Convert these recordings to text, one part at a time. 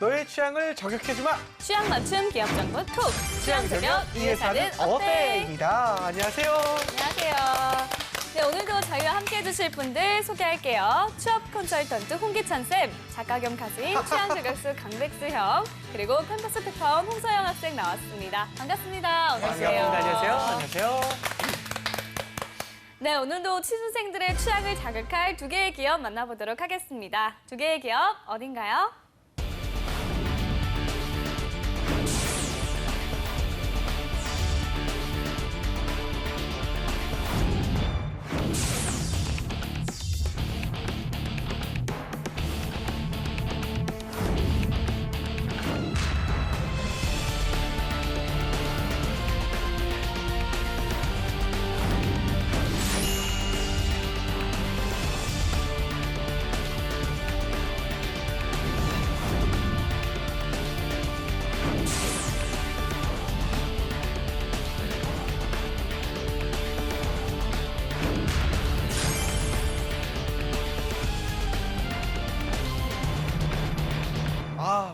너의 취향을 저격해주마. 취향 맞춤 기업 정보 톡. 취향 저격 이 회사는 어때?입니다. 안녕하세요. 안녕하세요. 네, 오늘도 저희와 함께 해주실 분들 소개할게요. 취업 컨설턴트 홍기찬 쌤, 작가 겸 가수인 취향 저격수 강백수 형, 그리고 캠퍼스 특파원 홍서영 학생 나왔습니다. 반갑습니다. 어서 오세요. 안녕하세요. 안녕하세요. 네, 오늘도 취준생들의 취향을 자극할 두 개의 기업 만나보도록 하겠습니다. 두 개의 기업 어딘가요?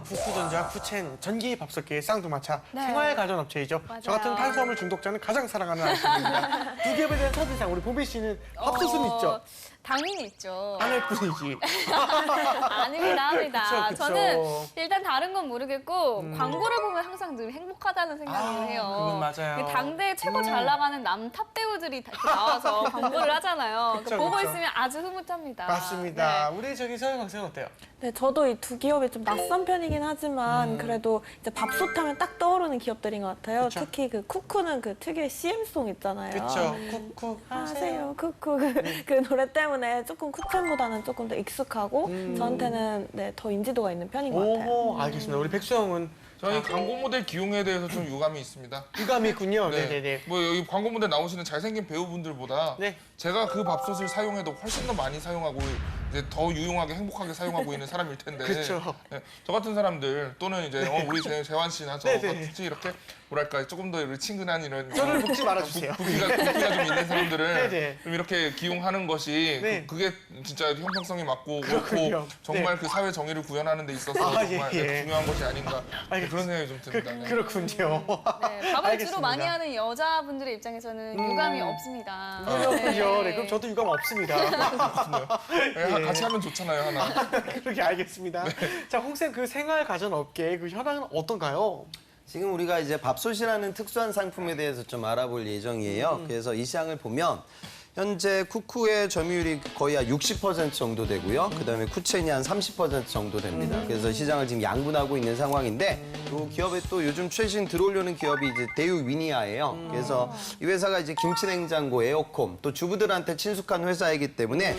쿠쿠전자, 쿠첸, 전기밥솥기의 쌍두마차, 네. 생활가전업체이죠. 맞아요. 저 같은 탄수화물 중독자는 가장 사랑하는 아이템입니다. 두 기업에 대한 첫인상, 우리 보배 씨는 밥솥은 있죠? 당연히 있죠. 하나일 뿐이지. 아닙니다, 합니다. 그쵸, 그쵸. 저는 일단 다른 건 모르겠고 광고를 보면 항상 늘 행복하다는 생각을 해요. 그건 맞아요. 그 당대 최고 잘 나가는 남 탑 배우들이 다 이렇게 나와서 광고를 하잖아요. 그쵸, 보고 그쵸. 있으면 아주 흐뭇합니다. 맞습니다. 네. 우리 저기 서영 학생은 어때요? 네, 저도 이 두 기업이 좀 낯선 편이긴 하지만 그래도 이제 밥솥 하면 딱 떠오르는 기업들인 것 같아요. 그쵸. 특히 그 쿠쿠는 그 특유의 CM송 있잖아요. 그쵸. 쿡쿡 하세요, 쿠쿠. 그 노래 때문에 조금 쿠첸보다는 조금 더 익숙하고 저한테는 네, 더 인지도가 있는 편인 것 같아요. 오호, 알겠습니다. 우리 백수형은 저희 광고 모델 기용에 대해서 좀 유감이 있습니다. 유감이 있군요. 네. 네네네. 뭐 여기 광고 모델 나오시는 잘생긴 배우분들보다 네. 제가 그 밥솥을 사용해도 훨씬 더 많이 사용하고 이제 더 유용하게 행복하게 사용하고 있는 사람일 텐데. 그쵸. 네, 저 같은 사람들 또는 이제 우리 재환 씨나 저 네네. 같이 이렇게 뭐랄까 조금 더 친근한 이런 저를 볶지 말아주세요. 부기가 좀 있는 사람들을 네네. 좀 이렇게 기용하는 것이 네. 그게 진짜 형평성이 맞고 그렇군요. 옳고 정말 네. 그 사회 정의를 구현하는 데 있어서 아, 정말 예. 중요한 것이 아닌가 알겠습니다. 그런 생각이 좀 듭니다. 네. 그렇군요. 네, 밥을 알겠습니다. 주로 많이 하는 여자분들의 입장에서는 유감이 없습니다. 그렇군요. 네, 그럼 저도 유감 없습니다. 네, 예. 같이 하면 좋잖아요, 하나. 그렇게 알겠습니다. 자, 홍쌤 그 생활가전업계 그 현황은 어떤가요? 지금 우리가 이제 밥솥이라는 특수한 상품에 대해서 좀 알아볼 예정이에요. 그래서 이 시장을 보면 현재 쿠쿠의 점유율이 거의 한 60% 정도 되고요. 그다음에 쿠첸이 한 30% 정도 됩니다. 그래서 시장을 지금 양분하고 있는 상황인데 이 기업에 또 요즘 최신 들어오려는 기업이 이제 대육 위니아예요. 그래서 이 회사가 이제 김치냉장고, 에어콤 또 주부들한테 친숙한 회사이기 때문에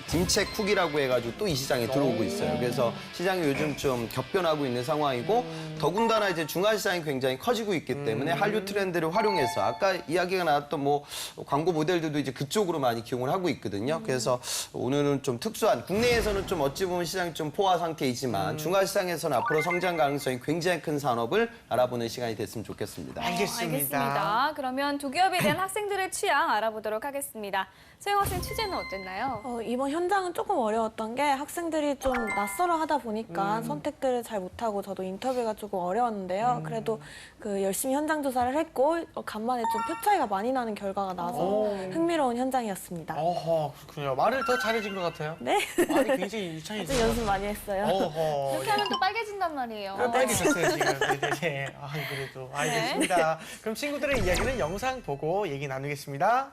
김채쿡이라고 해가지고 또 이 시장에 들어오고 있어요. 그래서 시장이 요즘 좀 격변하고 있는 상황이고 더군다나 이제 중화시장이 굉장히 커지고 있기 때문에 한류 트렌드를 활용해서 아까 이야기가 나왔던 뭐 광고 모델들도 이제 그쪽으로 많이 기용을 하고 있거든요. 그래서 오늘은 좀 특수한 국내에서는 좀 어찌 보면 시장이 좀 포화 상태이지만 중화시장에서는 앞으로 성장 가능성이 굉장히 큰 산업을 알아보는 시간이 됐으면 좋겠습니다. 알겠습니다. 그러면 두 기업에 대한 학생들의 취향 알아보도록 하겠습니다. 소영 학생 취재는 어땠나요? 이번 현장은 조금 어려웠던 게 학생들이 좀 낯설어 하다 보니까 선택들을 잘 못하고 저도 인터뷰가 조금 어려웠는데요. 그래도 그 열심히 현장 조사를 했고 간만에 좀 표 차이가 많이 나는 결과가 나서 흥미로운 현장이었습니다. 어허, 그렇군요. 말을 더 잘해진 것 같아요. 네, 말이 굉장히 유창해진 좀 것 연습 많이 했어요. 같아요. 어허. 그렇게 하면 또 빨개진단 말이에요. 빨개졌어요, 지금. 네네. 아, 그래도. 알겠습니다. 그럼 친구들의 이야기는 영상 보고 얘기 나누겠습니다.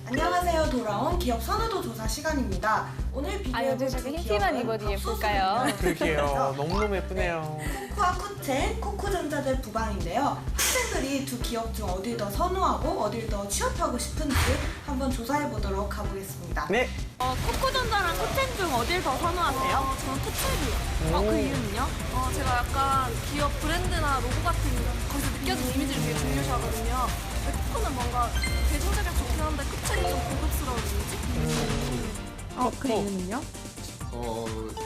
안녕하세요. 돌아온 기업 선호도 조사 시간입니다. 오늘 아, 비교해볼 요즘 두 저렇게 기업은 흰티만 입어도 예쁠까요? 그러게요. 너무너무 예쁘네요. 쿠쿠와 쿠첸, 쿠쿠전자들 부방인데요. 학생들이 두 기업 중 어딜 더 선호하고 어딜 더 취업하고 싶은지 한번 조사해보도록 가보겠습니다. 네. 쿠쿠전자랑 쿠첸 중 어딜 더 선호하세요? 저는 쿠첸이요. 그 이유는요? 제가 약간 기업 브랜드나 로고 같은 거기서 느껴진 이미지를 되게 중요시하거든요. 근데 쿠쿠는 뭔가 대중적인 좋긴 한데 쿠첸이 좀 고급스러운 이미지? 그 이유는요?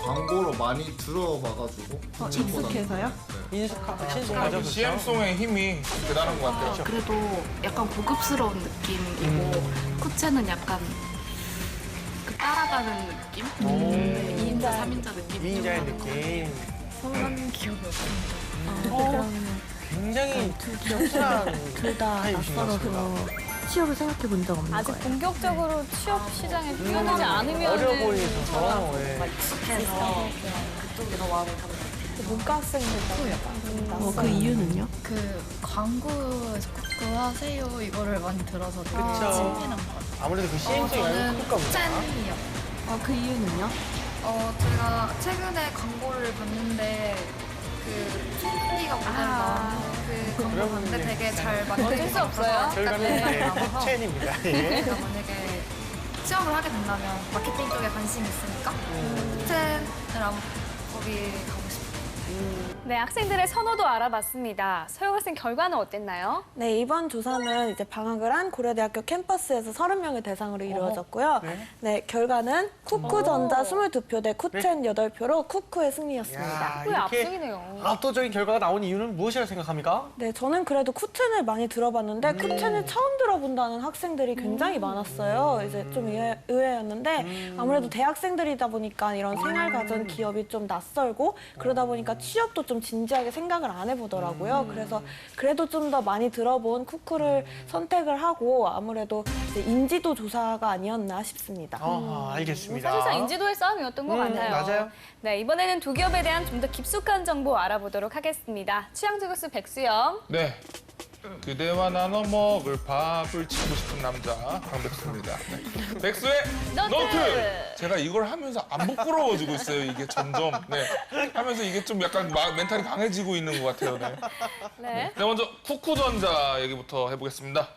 광고로 많이 들어봐가지고 익숙해서요? 친숙하죠. CM송의 힘이 대단한 것 같아요. 그래도 약간 고급스러운 느낌이고 쿠첸은 약간 그 따라가는 느낌? 네, 2인자, 3인자 느낌. 2인자의 느낌. 선한 기억이 없습니다. 굉장히 튼튼한 둘다 타입이신 것 낯설어서 같습니다. 취업을 생각해 본 적 없는 아직 거예요. 본격적으로 취업 시장에 뛰어들지 않으면 어려 보이셔서. 예. 익숙해서 그쪽에 더 마음을 가는 문과 학생들도 그 이유는요? 그 광고에서 국구 하세요 이거를 많이 들어서 되게 그쵸. 친밀한 것 같아요. 아무래도 그 시행성이 저는 많이 클 겁니다. 짠이요. 그 이유는요? 제가 최근에 광고를 봤는데 그 총리가 모델 그 광고 봤는데 되게 잘 어쩔 수 만들고 없어요. 결과는 네, 캡첸입니다. 예. 제가 만약에 취업을 하게 된다면 마케팅 쪽에 관심이 있으니까 캡첸을 한번 거기 가고 싶어요. 네, 학생들의 선호도 알아봤습니다. 서영 학생 결과는 어땠나요? 네, 이번 조사는 이제 방학을 한 고려대학교 캠퍼스에서 30명을 대상으로 이루어졌고요. 네, 결과는 쿠쿠전자 22표 대 쿠첸 8표로 쿠쿠의 승리였습니다. 야, 후에 이렇게 압승이네요. 압도적인 결과가 나온 이유는 무엇이라고 생각합니까? 네, 저는 그래도 쿠첸을 많이 들어봤는데 쿠첸을 처음 들어본다는 학생들이 굉장히 많았어요. 이제 좀 의외였는데 아무래도 대학생들이다 보니까 이런 생활가전 기업이 좀 낯설고 그러다 보니까 취업도 좀 진지하게 생각을 안 해보더라고요. 그래서 그래도 좀 더 많이 들어본 쿠쿠를 선택을 하고 아무래도 이제 인지도 조사가 아니었나 싶습니다. 알겠습니다. 사실상 인지도의 싸움이었던 것 같아요. 맞아요. 네, 이번에는 두 기업에 대한 좀 더 깊숙한 정보 알아보도록 하겠습니다. 취향저격수 백수영. 네. 그대와 나눠 먹을 밥을 치고 싶은 남자 강백수입니다. 네. 백수의 노트! 제가 이걸 하면서 안 부끄러워지고 있어요. 이게 점점. 네. 하면서 이게 좀 약간 멘탈이 강해지고 있는 것 같아요. 네. 네. 네, 먼저 쿠쿠전자 얘기부터 해보겠습니다.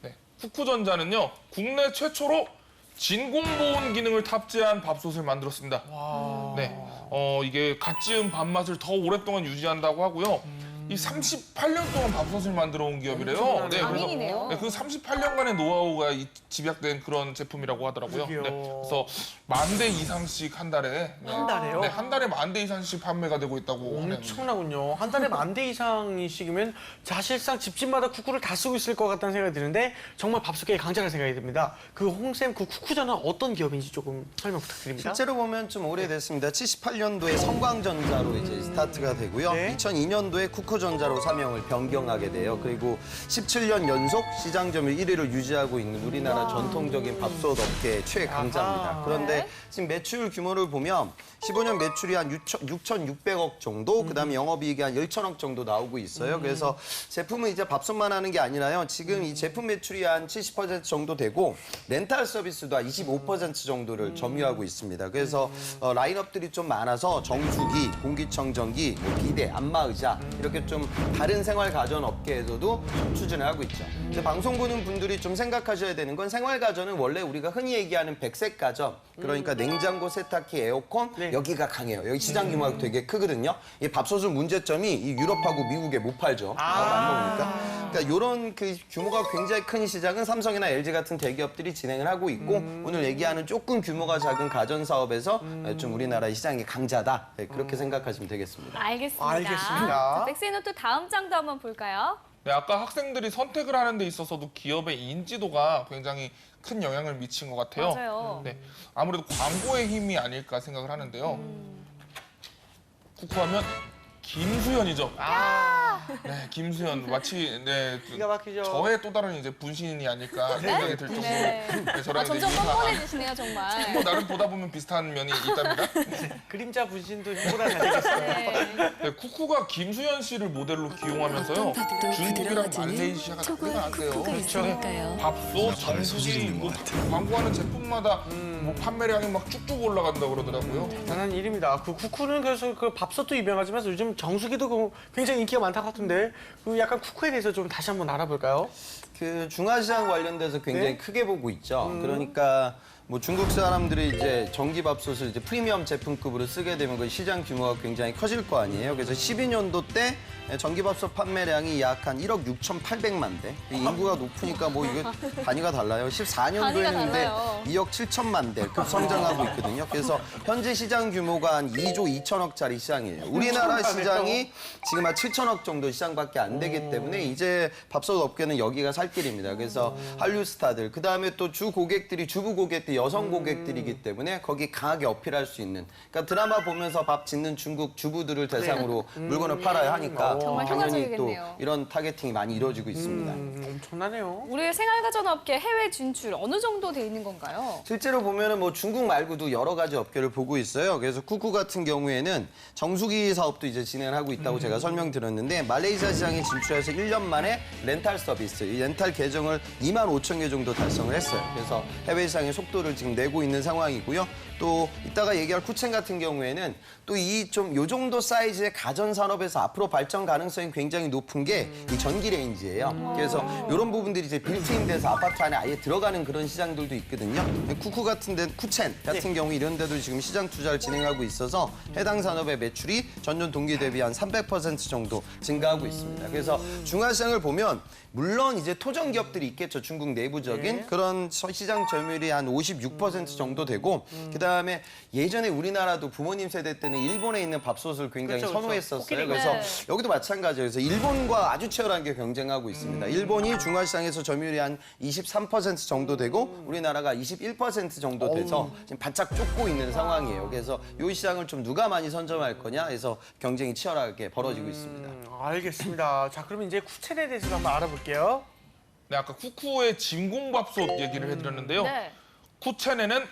네. 쿠쿠전자는요, 국내 최초로 진공보온 기능을 탑재한 밥솥을 만들었습니다. 네. 이게 갓 지은 밥맛을 더 오랫동안 유지한다고 하고요. 이 38년 동안 밥솥을 만들어 온 기업이래요. 네, 장인이네요. 그 38년간의 노하우가 집약된 그런 제품이라고 하더라고요. 그러게요. 네, 그래서 10,000대 이상씩 한 달에 한 달에요? 네, 한 달에 10,000대 이상씩 판매가 되고 있다고 하네요. 엄청나군요. 한 달에 10,000대 이상이시면 사실상 집집마다 쿠쿠를 다 쓰고 있을 것 같다는 생각이 드는데 정말 밥솥계의 강자라는 생각이 듭니다. 그 홍쌤 그 쿠쿠전은 어떤 기업인지 조금 설명 부탁드립니다. 실제로 보면 좀 오래됐습니다. 78년도에 성광전자로 이제 스타트가 되고요. 네. 2002년도에 쿠쿠전자로 사명을 변경하게 돼요. 그리고 17년 연속 시장 점유율 1위를 유지하고 있는 우리나라 전통적인 밥솥 업계의 최강자입니다. 아하. 그런데 네. 지금 매출 규모를 보면 15년 매출이 한 6,600억 정도, 그다음에 영업이익이 한 1,000억 정도 나오고 있어요. 그래서 제품은 이제 밥솥만 하는 게 아니라요. 지금 이 제품 매출이 한 70% 정도 되고 렌탈 서비스도 한 25% 정도를 점유하고 있습니다. 그래서 라인업들이 좀 많아서 정수기, 공기청정기, 뭐 비대, 안마의자 이렇게 좀 다른 생활 가전 업계에서도 추진을 하고 있죠. 근데 방송 보는 분들이 좀 생각하셔야 되는 건 생활 가전은 원래 우리가 흔히 얘기하는 백색 가전, 그러니까 냉장고, 세탁기, 에어컨 네. 여기가 강해요. 여기 시장 규모가 되게 크거든요. 이 밥솥은 문제점이 이 유럽하고 미국에 못 팔죠. 안 먹으니까. 그러니까 이런 그 규모가 굉장히 큰 시장은 삼성이나 LG 같은 대기업들이 진행을 하고 있고 오늘 얘기하는 조금 규모가 작은 가전 사업에서 좀 우리나라의 시장의 강자다. 네, 그렇게 생각하시면 되겠습니다. 알겠습니다. 알겠습니다. 자, 백수의 노트 다음 장도 한번 볼까요? 네, 아까 학생들이 선택을 하는 데 있어서도 기업의 인지도가 굉장히 큰 영향을 미친 것 같아요. 맞아요. 네, 아무래도 광고의 힘이 아닐까 생각을 하는데요. 쿠쿠하면 김수현이죠. 네, 김수현 마치 네, 기가 막히죠. 저의 또 다른 이제 분신이 아닐까 생각이 들 정도로 네. 네, 저랑 이제 점점 인사가 뻔뻔해지시네요, 정말. 뭐 나름 보다 보면 비슷한 면이 있답니다. 그림자 분신도 보다 잘 되겠어요. 네. 네, 쿠쿠가 김수현 씨를 모델로 기용하면서요. 중국이랑 말레이시아가 난리가 났대요. 네, 밥솥, 정수기, 뭐 광고하는 제품마다 뭐 판매량이 막 쭉쭉 올라간다고 그러더라고요. 대단한 일입니다. 그 쿠쿠는 그래서 그 밥솥도 유명하지만 요즘 정수기도 굉장히 인기가 많다고 하던데 그 약간 쿠쿠에 대해서 좀 다시 한번 알아볼까요? 그 중화시장 관련돼서 굉장히 크게 보고 있죠. 그러니까 뭐 중국 사람들이 이제 전기밥솥을 이제 프리미엄 제품급으로 쓰게 되면 그 시장 규모가 굉장히 커질 거 아니에요. 그래서 12년도 때 전기밥솥 판매량이 약 한 1억 6,800만 대. 인구가 높으니까 뭐 이게 단위가 달라요. 14년도에는 근데 달라요. 2억 7천만 대급 성장하고 있거든요. 그래서 현재 시장 규모가 한 2조 2천억짜리 시장이에요. 우리나라 시장이 지금 한 7천억 정도 시장밖에 안 되기 때문에 이제 밥솥 업계는 여기가 살 살 길입니다. 그래서 한류 스타들, 그 다음에 또 주 고객들이 주부 고객들, 여성 고객들이기 때문에 거기 강하게 어필할 수 있는. 그러니까 드라마 보면서 밥 짓는 중국 주부들을 대상으로 물건을 팔아야 하니까 정말 당연히 또 효과적이겠네요. 이런 타겟팅이 많이 이루어지고 있습니다. 엄청나네요. 우리의 생활가전업계 해외 진출 어느 정도 돼 있는 건가요? 실제로 보면은 뭐 중국 말고도 여러 가지 업계를 보고 있어요. 그래서 쿠쿠 같은 경우에는 정수기 사업도 이제 진행을 하고 있다고 제가 설명드렸는데 말레이시아 시장에 진출해서 1년 만에 렌탈 서비스, 이 렌탈 계정을 2만 5천 개 정도 달성을 했어요. 그래서 해외 시장의 속도를 지금 내고 있는 상황이고요. 또 이따가 얘기할 쿠첸 같은 경우에는 또 이 좀 요 정도 사이즈의 가전 산업에서 앞으로 발전 가능성이 굉장히 높은 게 이 전기 레인지예요. 그래서 이런 부분들이 이제 빌트인돼서 아파트 안에 아예 들어가는 그런 시장들도 있거든요. 쿠쿠 같은 데 쿠첸 같은 경우 이런 데도 지금 시장 투자를 진행하고 있어서 해당 산업의 매출이 전년 동기 대비 한 300% 정도 증가하고 있습니다. 그래서 중화시장을 보면 물론 이제 토종 기업들이 있겠죠. 중국 내부적인 그런 시장 점유율이 한 56% 정도 되고 그다음에 예전에 우리나라도 부모님 세대 때는 일본에 있는 밥솥을 굉장히 그렇죠, 선호했었어요. 코끼리. 그래서 네. 여기도 마찬가지예요. 그래서 일본과 아주 치열하게 경쟁하고 있습니다. 일본이 중화시장에서 점유율이 한 23% 정도 되고 우리나라가 21% 정도 돼서 지금 바짝 쫓고 있는 상황이에요. 그래서 이 시장을 좀 누가 많이 선점할 거냐 해서 경쟁이 치열하게 벌어지고 있습니다. 알겠습니다. 자, 그러면 이제 쿠첸에 대해서 한번 알아볼게요. 네, 아까 쿠쿠의 진공밥솥 얘기를 해드렸는데요. 네. 쿠첸에는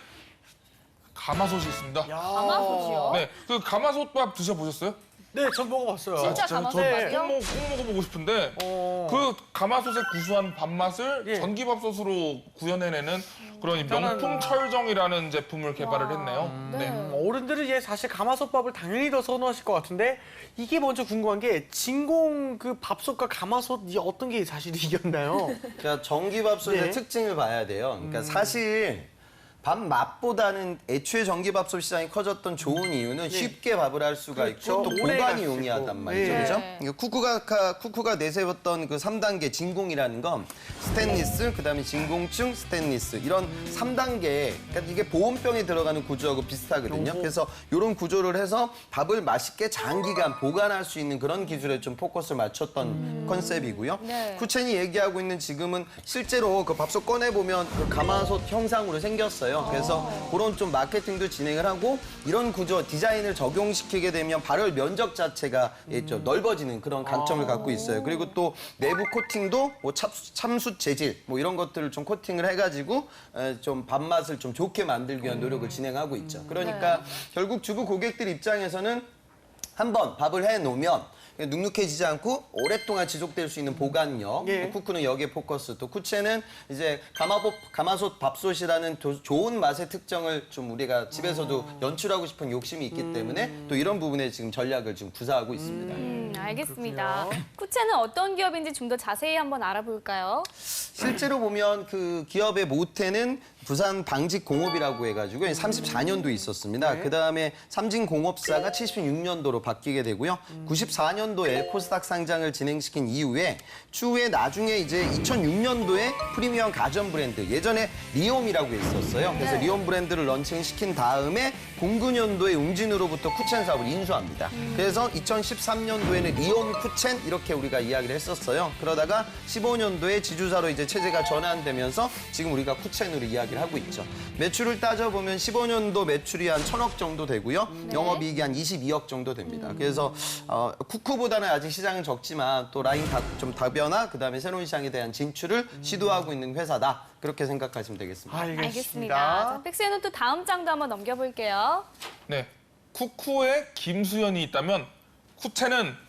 가마솥이 있습니다. 가마솥이요? 네, 그 가마솥밥 드셔보셨어요? 네, 전 먹어봤어요. 진짜 가마솥이요? 꼭 먹어보고 싶은데 그 가마솥의 구수한 밥맛을 예. 전기밥솥으로 구현해내는 그런 이 명품 철정이라는 제품을 개발을 했네요. 네. 어른들은 이제 사실 가마솥밥을 당연히 더 선호하실 것 같은데 이게 먼저 궁금한 게 진공 그 밥솥과 가마솥 이 어떤 게 사실 이겼나요? 그러니까 전기밥솥의 네. 특징을 봐야 돼요. 그러니까 사실 밥 맛보다는 애초에 전기밥솥 시장이 커졌던 좋은 이유는 쉽게 밥을 할 수가 그렇죠. 있고 또 오래 갈 보관이 수 용이하단 있고. 말이죠. 네. 그죠? 그러니까 쿠쿠가 내세웠던 그 3단계 진공이라는 건 스테인리스, 그다음에 진공층, 스테인리스 이런 3단계 그러니까 이게 보온병에 들어가는 구조하고 비슷하거든요. 그래서 이런 구조를 해서 밥을 맛있게 장기간 보관할 수 있는 그런 기술에 좀 포커스를 맞췄던 컨셉이고요. 네. 쿠첸이 얘기하고 있는 지금은 실제로 그 밥솥 꺼내보면 그 가마솥 형상으로 생겼어요. 그래서 그런 좀 마케팅도 진행을 하고 이런 구조 디자인을 적용시키게 되면 발열 면적 자체가 좀 넓어지는 그런 강점을 갖고 있어요. 그리고 또 내부 코팅도 뭐 참숯 재질 뭐 이런 것들을 좀 코팅을 해가지고 좀 밥맛을 좀 좋게 만들기 위한 노력을 진행하고 있죠. 그러니까 결국 주부 고객들 입장에서는 한번 밥을 해놓으면 눅눅해지지 않고 오랫동안 지속될 수 있는 보관력. 예. 쿠쿠는 여기에 포커스. 또 쿠첸은 이제 가마솥 밥솥이라는 좋은 맛의 특정을 좀 우리가 집에서도 연출하고 싶은 욕심이 있기 때문에 또 이런 부분에 지금 전략을 지금 구사하고 있습니다. 알겠습니다. 쿠첸은 어떤 기업인지 좀 더 자세히 한번 알아볼까요? 실제로 보면 그 기업의 모태는 부산 방직공업이라고 해가지고 34년도 있었습니다. 그다음에 삼진공업사가 76년도로 바뀌게 되고요. 94년도 엘코스닥 상장을 진행시킨 이후에 추후에 나중에 이제 2006년도에 프리미엄 가전 브랜드 예전에 리옴이라고 있었어요. 그래서 리옴 브랜드를 런칭시킨 다음에 09년도에 웅진으로부터 쿠첸 사업을 인수합니다. 그래서 2013년도에는 리옴 쿠첸 이렇게 우리가 이야기를 했었어요. 그러다가 15년도에 지주사로 이제 체제가 전환되면서 지금 우리가 쿠첸으로 이야기를 하고 있죠. 매출을 따져보면 15년도 매출이 한 1,000억 정도 되고요. 영업이익이 한 22억 정도 됩니다. 그래서 쿠쿠보다는 아직 시장은 적지만 또 라인 좀 다변화, 그다음에 새로운 시장에 대한 진출을 시도하고 있는 회사다. 그렇게 생각하시면 되겠습니다. 알겠습니다. 자, 팩스에는 또 다음 장도 한번 넘겨볼게요. 네, 쿠쿠에 김수현이 있다면 쿠첸은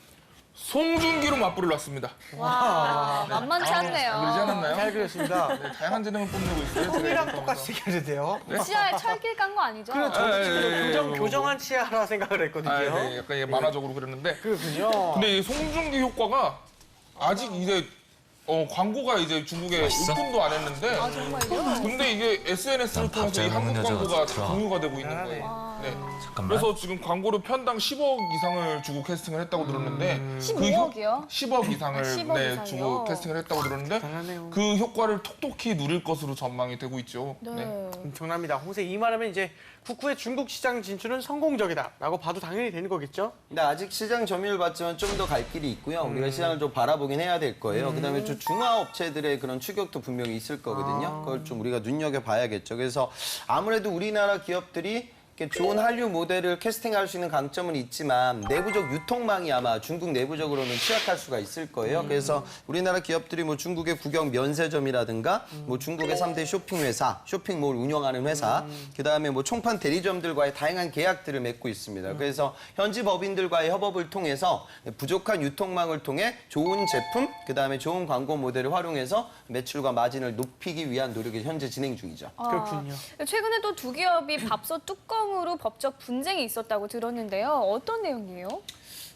송중기로 맞불을 놨습니다. 와, 만만치 그러지 않네요. 않았나요? 잘 그렸습니다. 네, 다양한 재능을 뽐내고 있어요. 제가 형이랑 이렇게 똑같이 하면서. 생겼는데요. 치아에 철길 깐 거 아니죠? 그래, 저도 지금 예. 교정한 치아라 생각을 했거든요. 네, 약간 이게 만화적으로 그렸는데. 그렇군요. 근데 이 송중기 효과가 아직 이제 광고가 이제 중국에 오픈도 안 했는데. 아, 정말요? 근데 이게 SNS를 통해서 이 한국 광고가 공유가 되고 있는 거예요. 네. 잠깐만. 그래서 지금 광고료 편당 10억 이상을 주고 캐스팅을 했다고 들었는데 15억이요? 10억 이상을 10억 네, 이상이요? 주고 캐스팅을 했다고 들었는데 대단하네요. 그 효과를 톡톡히 누릴 것으로 전망이 되고 있죠. 네. 엄청납니다. 홍세 이 말하면 이제 쿠쿠의 중국 시장 진출은 성공적이다라고 봐도 당연히 되는 거겠죠? 근데 아직 시장 점유율 봤지만 좀 더 갈 길이 있고요. 우리가 시장을 좀 바라보긴 해야 될 거예요. 그다음에 좀 중화업체들의 그런 추격도 분명히 있을 거거든요. 그걸 좀 우리가 눈여겨봐야겠죠. 그래서 아무래도 우리나라 기업들이 이렇게 좋은 한류 모델을 캐스팅할 수 있는 강점은 있지만 내부적 유통망이 아마 중국 내부적으로는 취약할 수가 있을 거예요. 그래서 우리나라 기업들이 뭐 중국의 국영 면세점이라든가 뭐 중국의 3대 쇼핑 회사, 쇼핑몰 운영하는 회사, 그다음에 뭐 총판 대리점들과의 다양한 계약들을 맺고 있습니다. 그래서 현지 법인들과의 협업을 통해서 부족한 유통망을 통해 좋은 제품, 그다음에 좋은 광고 모델을 활용해서 매출과 마진을 높이기 위한 노력이 현재 진행 중이죠. 그렇군요. 최근에 또 두 기업이 밥솥 뚜껑으로 법적 분쟁이 있었다고 들었는데요. 어떤 내용이에요?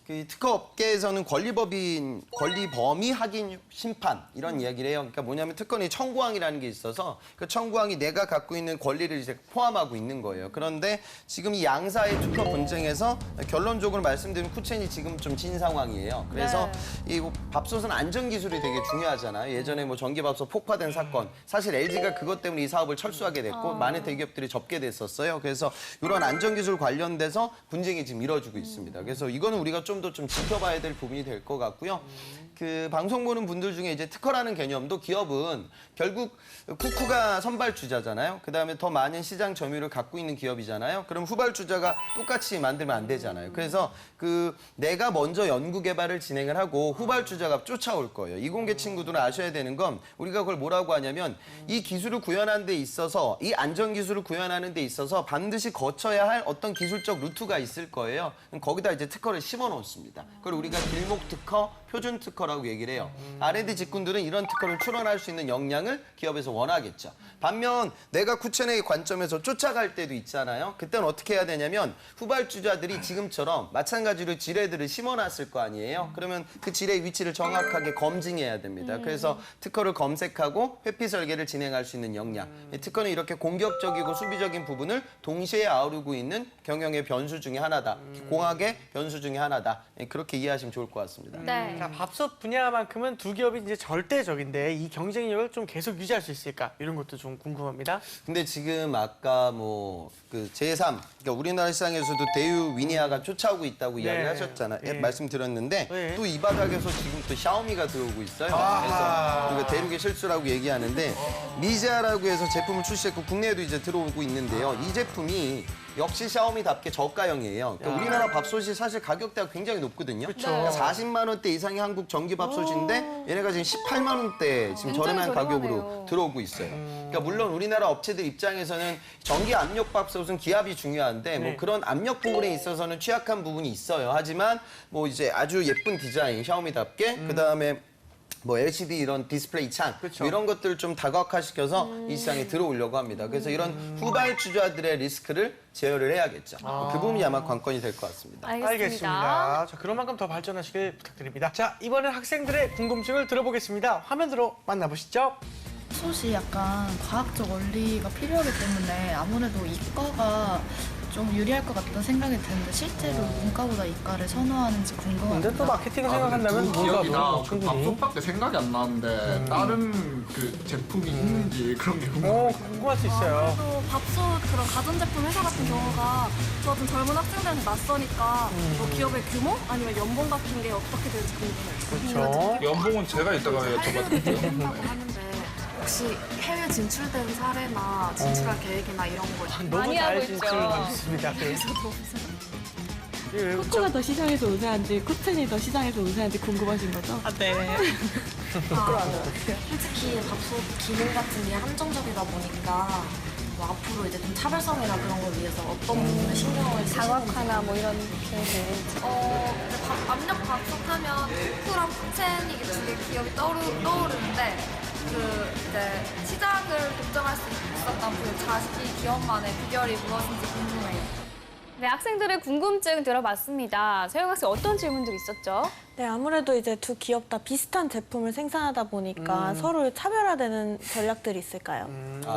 그 특허 업계에서는 권리범위 확인 심판 이런 이야기를 해요. 그러니까 뭐냐면 특허는 청구항이라는 게 있어서 그 청구항이 내가 갖고 있는 권리를 이제 포함하고 있는 거예요. 그런데 지금 이 양사의 특허 분쟁에서 결론적으로 말씀드리면 쿠첸이 지금 좀 진 상황이에요. 그래서 이 밥솥은 안전 기술이 되게 중요하잖아요. 예전에 뭐 전기밥솥 폭파된 사건, 사실 LG가 그것 때문에 이 사업을 철수하게 됐고 많은 대기업들이 접게 됐었어요. 그래서 이런 안전 기술 관련돼서 분쟁이 지금 이뤄지고 있습니다. 그래서 이거는 우리가 좀 더 좀 지켜봐야 될 부분이 될 것 같고요. 그 방송 보는 분들 중에 이제 특허라는 개념도 기업은 결국 쿠쿠가 선발주자잖아요. 그다음에 더 많은 시장 점유율을 갖고 있는 기업이잖아요. 그럼 후발주자가 똑같이 만들면 안 되잖아요. 그래서 그 내가 먼저 연구 개발을 진행을 하고 후발주자가 쫓아올 거예요. 이공계 친구들은 아셔야 되는 건 우리가 그걸 뭐라고 하냐면 이 기술을 구현하는 데 있어서 이 안전 기술을 구현하는 데 있어서 반드시 거쳐야 할 어떤 기술적 루트가 있을 거예요. 그럼 거기다 이제 특허를 심어 놓습니다. 그걸 우리가 길목 특허, 표준 특허라고 얘기를 해요. R&D 직군들은 이런 특허를 출원할 수 있는 역량을 기업에서 원하겠죠. 반면 내가 쿠첸의 관점에서 쫓아갈 때도 있잖아요. 그때는 어떻게 해야 되냐면 후발주자들이 지금처럼 마찬가지로 지뢰들을 심어놨을 거 아니에요. 그러면 그 지뢰의 위치를 정확하게 검증해야 됩니다. 그래서 특허를 검색하고 회피 설계를 진행할 수 있는 역량. 특허는 이렇게 공격적이고 수비적인 부분을 동시에 아우르고 있는 경영의 변수 중에 하나다. 공학의 변수 중에 하나다. 그렇게 이해하시면 좋을 것 같습니다. 네. 자, 밥솥 분야만큼은 두 기업이 이제 절대적인데 이 경쟁력을 좀 계속 유지할 수 있을까? 이런 것도 좀 궁금합니다. 근데 지금 아까 뭐 그 제3, 그러니까 우리나라 시장에서도 대유 위니아가 쫓아오고 있다고 이야기를 하셨잖아요. 말씀드렸는데 네. 또 이 바닥에서 지금 또 샤오미가 들어오고 있어요. 그래서 우리가 대륙의 실수라고 얘기하는데 미제아라고 해서 제품을 출시했고 국내에도 이제 들어오고 있는데요. 이 제품이 역시 샤오미답게 저가형이에요. 그러니까 우리나라 밥솥이 사실 가격대가 굉장히 높거든요. 그러니까 40만 원대 이상의 한국 전기밥솥인데 얘네가 지금 18만 원대 지금 저렴한 가격으로 들어오고 있어요. 그러니까 물론 우리나라 업체들 입장에서는 전기 압력 밥솥은 기압이 중요한데 뭐 그런 압력 부분에 있어서는 취약한 부분이 있어요. 하지만 뭐 이제 아주 예쁜 디자인 샤오미답게 그다음에 뭐 LCD 이런 디스플레이 창 뭐 이런 것들을 좀 다각화시켜서 이 시장에 들어오려고 합니다. 그래서 이런 후발주자들의 리스크를 제어를 해야겠죠. 그 부분이 아마 관건이 될 것 같습니다. 알겠습니다. 자, 그런 만큼 더 발전하시길 부탁드립니다. 자, 이번엔 학생들의 궁금증을 들어보겠습니다. 화면으로 만나보시죠. 솥이 약간 과학적 원리가 필요하기 때문에 아무래도 이과가 좀 유리할 것 같다는 생각이 드는데 실제로 문과보다 이과를 선호하는지 궁금합니다. 근데 또 마케팅을 생각한다면 두 뭔가 기업이나 뭐 그 충분히. 밥솥밖에 생각이 안 나는데 다른 그 제품이 있는지 그런 게 궁금해요. 궁금할 수 있어요. 또 밥솥 그런 가전제품 회사 같은 경우가 저 같은 젊은 학생들한테 낯서니까 뭐 기업의 규모 아니면 연봉 같은 게 어떻게 될지 궁금해요. 그렇죠. 연봉은 제가 이따가 여쭤봐드릴게요. 한다고 하는데 혹시 해외 진출된 사례나 진출할 계획이나 이런 거 있나요? 너무 많이 잘 하고 진출하고 있습니다. 쿠쿠가 더 시장에서 우세한지 쿠첸이 더 시장에서 우세한지 궁금하신 거죠? 네. 솔직히 밥솥 기능 같은 게 한정적이다 보니까 뭐 앞으로 이제 좀 차별성이나 그런 걸 위해서 어떤 부분에 신경을 다각화나 뭐 이런 계획을. 압력 밥솥 하면 쿠쿠랑 쿠첸 이게 두 개 기업이 떠오르는데 그 이제 시장을 독점할 수 있었던 그 자식이 기업만의 비결이 무엇인지 궁금해요. 네, 학생들의 궁금증 들어봤습니다. 서영 학생 어떤 질문들이 있었죠? 네, 아무래도 이제 두 기업 다 비슷한 제품을 생산하다 보니까 서로 차별화되는 전략들이 있을까요?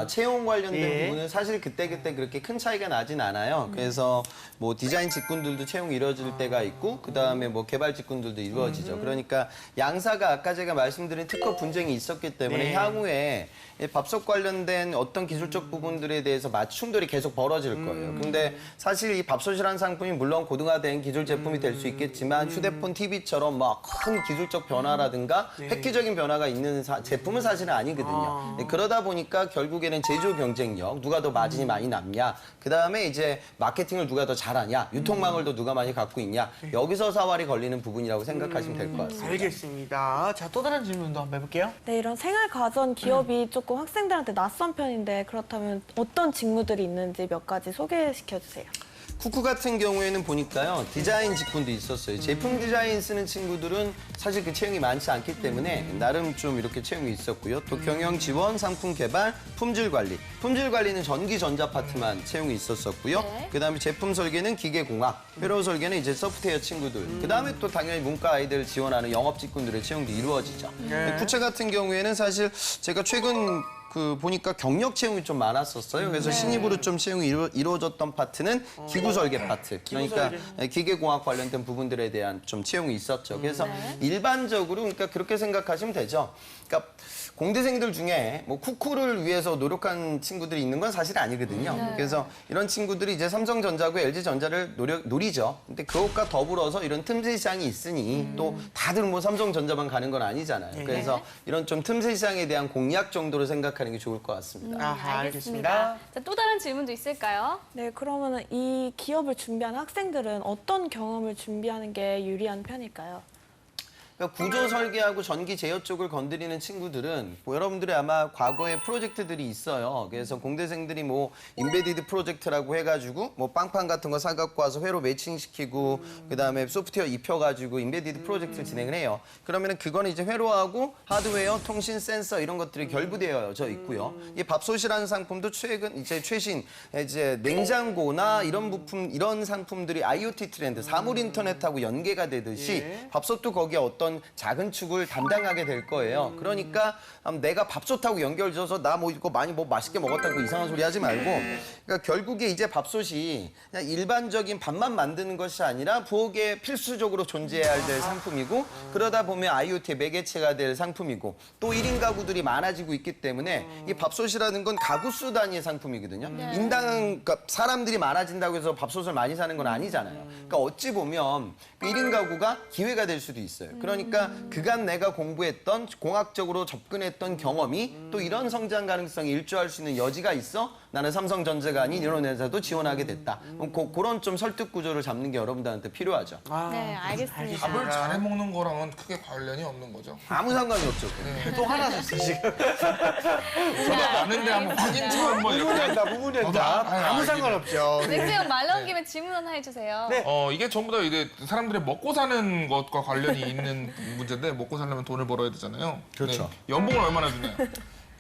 채용 관련된 예. 부분은 사실 그때그때 그렇게 큰 차이가 나진 않아요. 그래서 뭐 디자인 직군들도 채용이 이루어질 때가 있고 그다음에 뭐 개발 직군들도 이루어지죠. 그러니까 양사가 아까 제가 말씀드린 특허 분쟁이 있었기 때문에 네. 향후에 이 밥솥 관련된 어떤 기술적 부분들에 대해서 충돌이 계속 벌어질 거예요. 근데 사실 이 밥솥이라는 상품이 물론 고등화된 기술 제품이 될 수 있겠지만 휴대폰, TV처럼 막 큰 기술적 변화라든가 획기적인 변화가 있는 제품은 사실은 아니거든요. 네, 그러다 보니까 결국에는 제조 경쟁력, 누가 더 마진이 많이 남냐, 그다음에 이제 마케팅을 누가 더 잘하냐, 유통망을 더 누가 많이 갖고 있냐, 여기서 사활이 걸리는 부분이라고 생각하시면 될 것 같습니다. 알겠습니다. 자, 또 다른 질문도 한번 해볼게요. 네, 이런 생활가전 기업이 조금 학생들한테 낯선 편인데 그렇다면 어떤 직무들이 있는지 몇 가지 소개시켜 주세요. 쿠쿠 같은 경우에는 보니까요, 디자인 직군도 있었어요. 제품 디자인 쓰는 친구들은 사실 그 채용이 많지 않기 때문에 나름 좀 이렇게 채용이 있었고요. 또 경영 지원, 상품 개발, 품질 관리. 품질 관리는 전기 전자 파트만 채용이 있었었고요. 네. 그다음에 제품 설계는 기계공학, 회로 설계는 이제 소프트웨어 친구들. 그다음에 또 당연히 문과 아이들 지원하는 영업 직군들의 채용도 이루어지죠. 쿠체 같은 경우에는 사실 제가 최근 보니까 경력 채용이 좀 많았었어요. 그래서 신입으로 좀 채용이 이루어졌던 파트는 기구 설계 파트. 그러니까 기계공학 관련된 부분들에 대한 좀 채용이 있었죠. 그래서 일반적으로 그러니까 그렇게 생각하시면 되죠. 그러니까 공대생들 중에 뭐 쿠쿠를 위해서 노력한 친구들이 있는 건 사실 아니거든요. 그래서 이런 친구들이 이제 삼성전자고 LG전자를 노리죠. 근데 그것과 더불어서 이런 틈새 시장이 있으니 또 다들 뭐 삼성전자만 가는 건 아니잖아요. 그래서 이런 좀 틈새 시장에 대한 공략 정도로 생각하는 게 좋을 것 같습니다. 아하, 알겠습니다. 자, 또 다른 질문도 있을까요? 네, 그러면은 이 기업을 준비하는 학생들은 어떤 경험을 준비하는 게 유리한 편일까요? 그러니까 구조 설계하고 전기 제어 쪽을 건드리는 친구들은 뭐 여러분들이 아마 과거에 프로젝트들이 있어요. 그래서 공대생들이 뭐 인베디드 프로젝트라고 해가지고 뭐 빵판 같은 거 사갖고 와서 회로 매칭시키고 그다음에 소프트웨어 입혀가지고 인베디드 프로젝트를 진행을 해요. 그러면은 그거는 이제 회로하고 하드웨어, 통신, 센서 이런 것들이 결부되어져 있고요. 이 밥솥이라는 상품도 최신 이제 냉장고나 이런 부품 이런 상품들이 IoT 트렌드, 사물 인터넷하고 연계가 되듯이 밥솥도 거기에 어떤 작은 축을 담당하게 될 거예요. 그러니까 내가 밥솥하고 연결져서 나 뭐 이거 많이 뭐 맛있게 먹었다고 이상한 소리 하지 말고 그러니까 결국에 이제 밥솥이 그냥 일반적인 밥만 만드는 것이 아니라 부엌에 필수적으로 존재해야 될 상품이고 그러다 보면 IoT의 매개체가 될 상품이고 또 1인 가구들이 많아지고 있기 때문에 이 밥솥이라는 건 가구 수 단위의 상품이거든요. 인당 그러니까 사람들이 많아진다고 해서 밥솥을 많이 사는 건 아니잖아요. 그러니까 어찌 보면 그 1인 가구가 기회가 될 수도 있어요. 그러니까 그간 내가 공부했던 공학적으로 접근했던 경험이 또 이런 성장 가능성이 일조할 수 있는 여지가 있어 나는 삼성전자가 아닌 이런 회사도 지원하게 됐다. 그런 좀 설득 구조를 잡는 게 여러분들한테 필요하죠. 네, 알겠습니다. 밥을 잘해 먹는 거랑은 크게 관련이 없는 거죠. 아무 상관이 없죠. 또 화나셨어, 지금. 저도 아는데 한번 확인 좀 한번 이렇게. 부분된다, 부분된다. 아무 상관없죠. 넥스형 말 나온 김에 질문 하나 해주세요. 네. 이게 전부 다 이제 사람들이 먹고 사는 것과 관련이 있는 문제인데 먹고 살려면 돈을 벌어야 되잖아요. 그렇죠. 네. 연봉을 얼마나 주나요?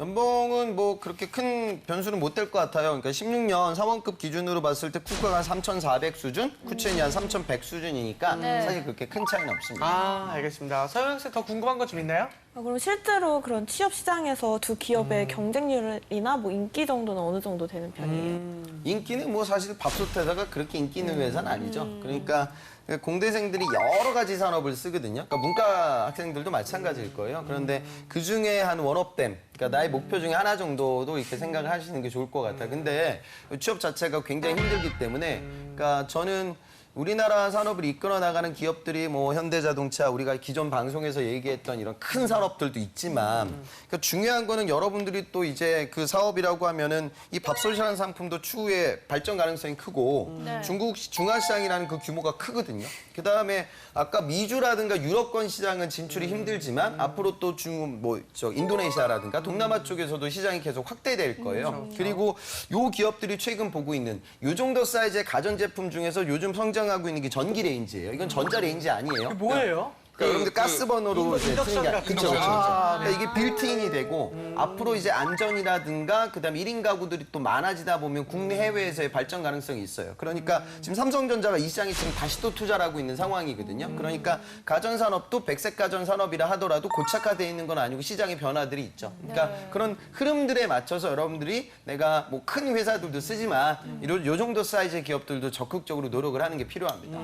연봉은 뭐 그렇게 큰 변수는 못 될 것 같아요. 그러니까 16년 사원급 기준으로 봤을 때 쿠쿠가 한 3,400 수준, 쿠첸이 한 3,100 수준이니까 사실 그렇게 큰 차이는 없습니다. 아, 알겠습니다. 서영 학생 더 궁금한 거 좀 있나요? 그럼 실제로 그런 취업 시장에서 두 기업의 경쟁률이나 뭐 인기 정도는 어느 정도 되는 편이에요? 인기는 뭐 사실 밥솥에다가 그렇게 인기 있는 회사는 아니죠. 그러니까 공대생들이 여러 가지 산업을 쓰거든요. 그러니까 문과 학생들도 마찬가지일 거예요. 그런데 그 중에 한 원업댐, 그러니까 나의 목표 중에 하나 정도도 이렇게 생각을 하시는 게 좋을 것 같아요. 근데 취업 자체가 굉장히 힘들기 때문에, 그러니까 저는 우리나라 산업을 이끌어 나가는 기업들이 뭐 현대자동차, 우리가 기존 방송에서 얘기했던 이런 큰 산업들도 있지만 그러니까 중요한 거는 여러분들이 또 이제 그 사업이라고 하면은 이 밥솥이라는 상품도 추후에 발전 가능성이 크고 중국 중화시장이라는 그 규모가 크거든요. 그다음에 아까 미주라든가 유럽권 시장은 진출이 힘들지만 앞으로 또 인도네시아라든가 동남아 쪽에서도 시장이 계속 확대될 거예요. 그리고 요 기업들이 최근 보고 있는 요 정도 사이즈의 가전제품 중에서 요즘 성장하고 있는 게 전기 레인지예요. 이건 전자 레인지 아니에요. 뭐예요? 그러니까 여러분들 가스버너로 이제 인덕션 쓰는 게 같은 그쵸, 거. 그쵸. 아, 그러니까 이게 빌트인이 되고 앞으로 이제 안전이라든가 그다음에 1인 가구들이 또 많아지다 보면 국내 해외에서의 발전 가능성이 있어요. 그러니까 지금 삼성전자가 이 시장에 지금 다시 또 투자를 하고 있는 상황이거든요. 그러니까 가전산업도 백색 가전 산업이라 하더라도 고착화되어 있는 건 아니고 시장의 변화들이 있죠. 그러니까 그런 흐름들에 맞춰서 여러분들이 내가 뭐 큰 회사들도 쓰지만 요 정도 사이즈의 기업들도 적극적으로 노력을 하는 게 필요합니다.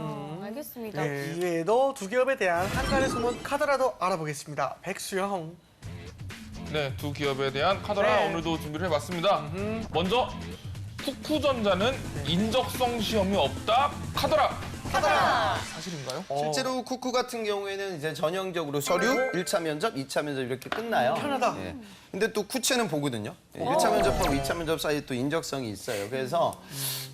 알겠습니다. 네, 이외에도 두 기업에 대한 한간의 숨은 카더라도 알아보겠습니다. 백수영. 네, 두 기업에 대한 카더라 네. 오늘도 준비를 해봤습니다. 먼저 쿠쿠전자는 인적성 시험이 없다 카더라. 사실인가요? 실제로 쿠쿠 같은 경우에는 이제 전형적으로 서류, 1차 면접, 2차 면접 이렇게 끝나요. 편하다. 예. 근데 또 쿠체는 보거든요. 1차 면접하고 2차 면접 사이에 또 인적성이 있어요. 그래서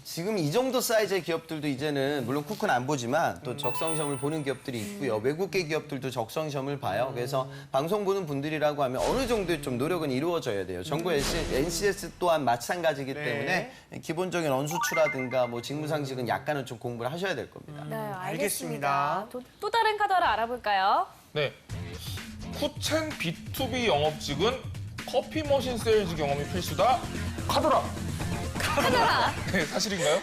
지금 이 정도 사이즈의 기업들도 이제는 물론 쿠쿠는 안 보지만 또 적성 시험을 보는 기업들이 있고요. 외국계 기업들도 적성 시험을 봐요. 그래서 방송 보는 분들이라고 하면 어느 정도의 좀 노력은 이루어져야 돼요. 정부 NCS 또한 마찬가지이기 때문에 기본적인 언수추라든가 뭐 직무상식은 약간은 좀 공부를 하셔야 될 겁니다. 네, 알겠습니다. 알겠습니다. 또 다른 카더라 알아볼까요? 네. 쿠첸 B2B 영업직은 커피 머신 세일즈 경험이 필수다 카더라. 네, 사실인가요?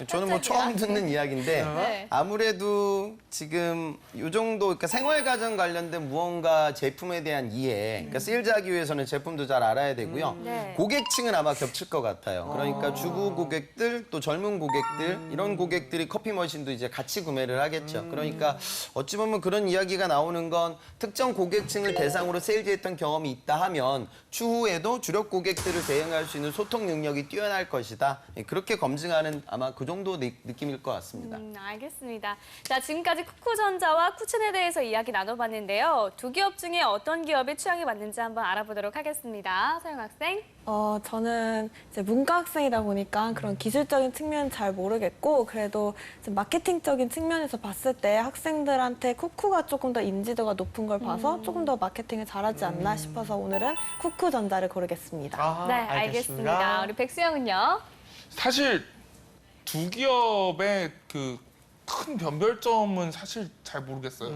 저는 뭐 처음 듣는 이야기인데 네. 아무래도 지금 요 정도 그러니까 생활가전 관련된 무언가 제품에 대한 이해, 그러니까 세일즈하기 위해서는 제품도 잘 알아야 되고요. 네. 고객층은 아마 겹칠 것 같아요. 그러니까 주부 고객들 또 젊은 고객들 이런 고객들이 커피 머신도 이제 같이 구매를 하겠죠. 그러니까 어찌 보면 그런 이야기가 나오는 건 특정 고객층을 대상으로 세일즈했던 경험이 있다 하면 추후에도 주력 고객들을 대응할 수 있는 소통 능력이 뛰어날 것이다. 그렇게 검증하는 아마 그 정도 느낌일 것 같습니다. 알겠습니다. 자, 지금까지 쿠쿠전자와 쿠첸에 대해서 이야기 나눠봤는데요. 두 기업 중에 어떤 기업의 취향이 맞는지 한번 알아보도록 하겠습니다. 서영 학생. 저는 이제 문과 학생이다 보니까 그런 기술적인 측면은 잘 모르겠고 그래도 좀 마케팅적인 측면에서 봤을 때 학생들한테 쿠쿠가 조금 더 인지도가 높은 걸 봐서 조금 더 마케팅을 잘하지 않나 싶어서 오늘은 쿠쿠전자를 고르겠습니다. 네, 알겠습니다. 우리 백수영은요? 사실 두 기업의 그 큰 변별점은 사실 잘 모르겠어요.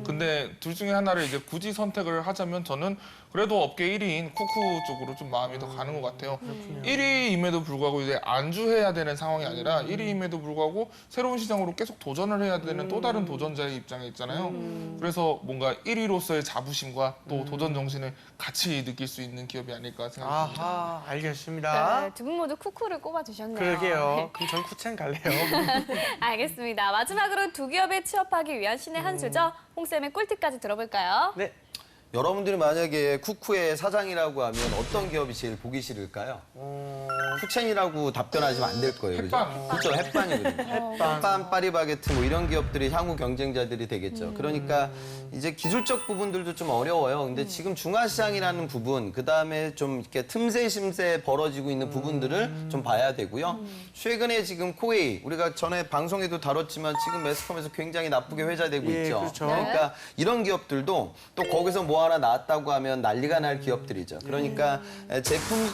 근데 둘 중에 하나를 이제 굳이 선택을 하자면 저는 그래도 업계 1위인 쿠쿠 쪽으로 좀 마음이 더 가는 것 같아요. 1위임에도 불구하고 이제 안주해야 되는 상황이 아니라 1위임에도 불구하고 새로운 시장으로 계속 도전을 해야 되는 또 다른 도전자의 입장에 있잖아요. 그래서 뭔가 1위로서의 자부심과 또 도전 정신을 같이 느낄 수 있는 기업이 아닐까 생각합니다. 아하, 알겠습니다. 네, 두 분 모두 쿠쿠를 꼽아주셨네요. 그러게요. 그럼 전 쿠첸 갈래요. 알겠습니다. 마지막으로 두 기업에 취업하기 위한 신의 한 수죠. 홍쌤의 꿀팁까지 들어볼까요? 네. 여러분들이 만약에 쿠쿠의 사장이라고 하면 어떤 기업이 제일 보기 싫을까요? 쿠첸이라고 답변하시면 안 될 거예요. 그죠? 햇반. 그렇죠. 햇반이거든요. 햇반, 파리바게트 뭐 이런 기업들이 향후 경쟁자들이 되겠죠. 그러니까 이제 기술적 부분들도 좀 어려워요. 근데 지금 중화시장이라는 부분, 그다음에 좀 이렇게 틈새 심새 벌어지고 있는 부분들을 좀 봐야 되고요. 최근에 지금 코웨이, 우리가 전에 방송에도 다뤘지만 지금 매스컴에서 굉장히 나쁘게 회자되고 예, 있죠. 그렇죠. 그러니까 이런 기업들도 또 거기서 뭐 하나 나왔다고 하면 난리가 날 기업들이죠. 그러니까 제품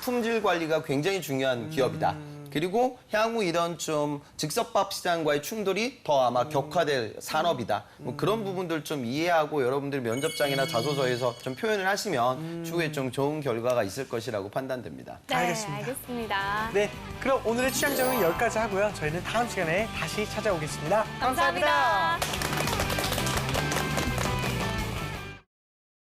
품질 관리가 굉장히 중요한 기업이다. 그리고 향후 이런 좀 즉석밥 시장과의 충돌이 더 아마 격화될 산업이다. 뭐 그런 부분들 좀 이해하고 여러분들 면접장이나 자소서에서 좀 표현을 하시면 추후에 좀 좋은 결과가 있을 것이라고 판단됩니다. 네, 알겠습니다. 알겠습니다. 네, 그럼 오늘의 취향 정리 여기까지 하고요. 저희는 다음 시간에 다시 찾아오겠습니다. 감사합니다.